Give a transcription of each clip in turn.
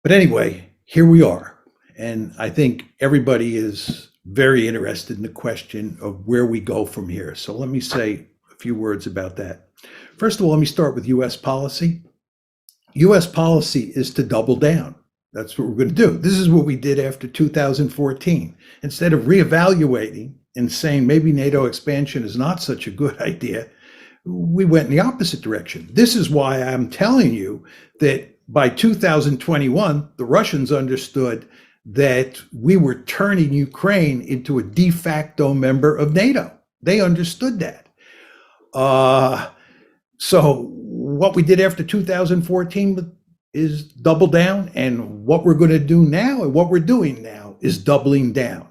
But anyway, here we are. And I think everybody is very interested in the question of where we go from here. So let me say a few words about that. First of all, let me start with US policy. US policy is to double down. That's what we're going to do. This is what we did after 2014. Instead of reevaluating and saying maybe NATO expansion is not such a good idea, we went in the opposite direction. This is why I'm telling you that by 2021, the Russians understood that we were turning Ukraine into a de facto member of NATO. They understood that. So what we did after 2014 is double down, and what we're going to do now and what we're doing now is doubling down.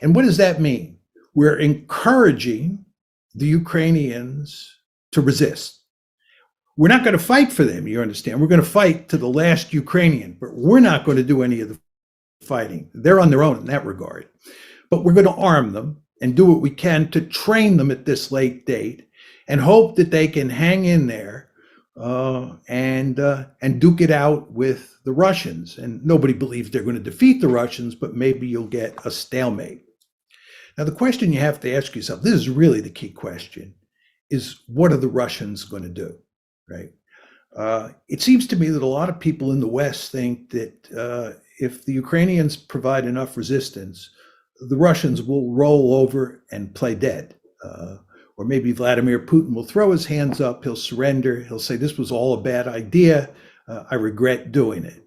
And what does that mean? We're encouraging the Ukrainians to resist. We're not going to fight for them, you understand. We're going to fight to the last Ukrainian, but we're not going to do any of the fighting. They're on their own in that regard. But we're going to arm them and do what we can to train them at this late date and hope that they can hang in there and duke it out with the Russians. And nobody believes they're going to defeat the Russians, but maybe you'll get a stalemate. Now, the question you have to ask yourself, this is really the key question, is what are the Russians going to do, right? It seems to me that a lot of people in the West think that if the Ukrainians provide enough resistance, the Russians will roll over and play dead. Or maybe Vladimir Putin will throw his hands up, he'll surrender, he'll say this was all a bad idea, I regret doing it.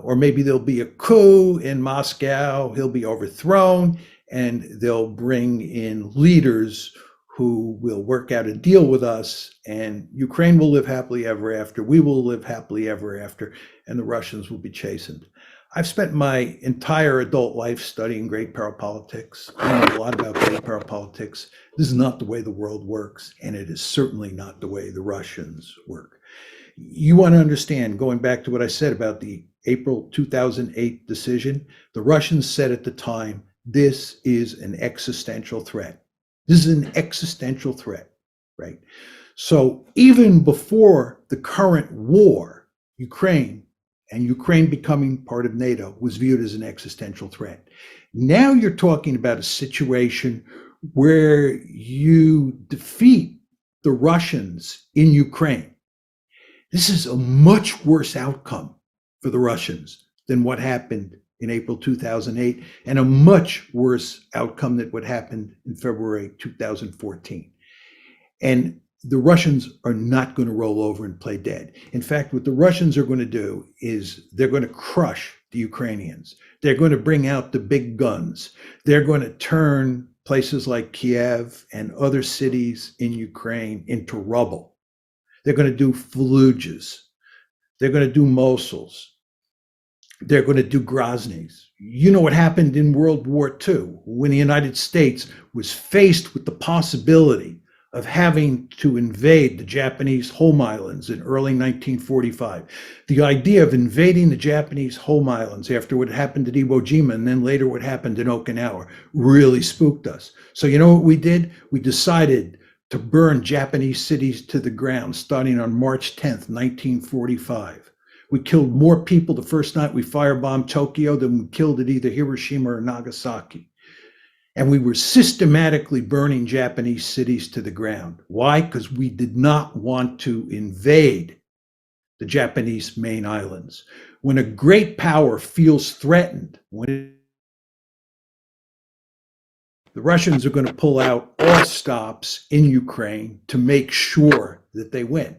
Or maybe there'll be a coup in Moscow, he'll be overthrown, and they'll bring in leaders who will work out a deal with us, and Ukraine will live happily ever after, we will live happily ever after, and the Russians will be chastened. I've spent my entire adult life studying great power politics. I know a lot about great power politics. This is not the way the world works, and it is certainly not the way the Russians work. You want to understand, going back to what I said about the April 2008 decision, the Russians said at the time, this is an existential threat. This is an existential threat, right? So even before the current war, Ukraine becoming part of NATO was viewed as an existential threat. Now you're talking about a situation where you defeat the Russians in Ukraine. This is a much worse outcome for the Russians than what happened in April 2008, and a much worse outcome than what happened in February 2014. And the Russians are not going to roll over and play dead. In fact, what the Russians are going to do is they're going to crush the Ukrainians. They're going to bring out the big guns. They're going to turn places like Kiev and other cities in Ukraine into rubble. They're going to do Fallujahs. They're going to do Mosuls. They're going to do Grozny's. You know what happened in World War II when the United States was faced with the possibility of having to invade the Japanese home islands in early 1945. The idea of invading the Japanese home islands after what happened at Iwo Jima and then later what happened in Okinawa really spooked us. So you know what we did? We decided to burn Japanese cities to the ground starting on March 10th, 1945. We killed more people the first night we firebombed Tokyo than we killed at either Hiroshima or Nagasaki. And we were systematically burning Japanese cities to the ground. Why? Because we did not want to invade the Japanese main islands. When a great power feels threatened, the Russians are going to pull out all stops in Ukraine to make sure that they win.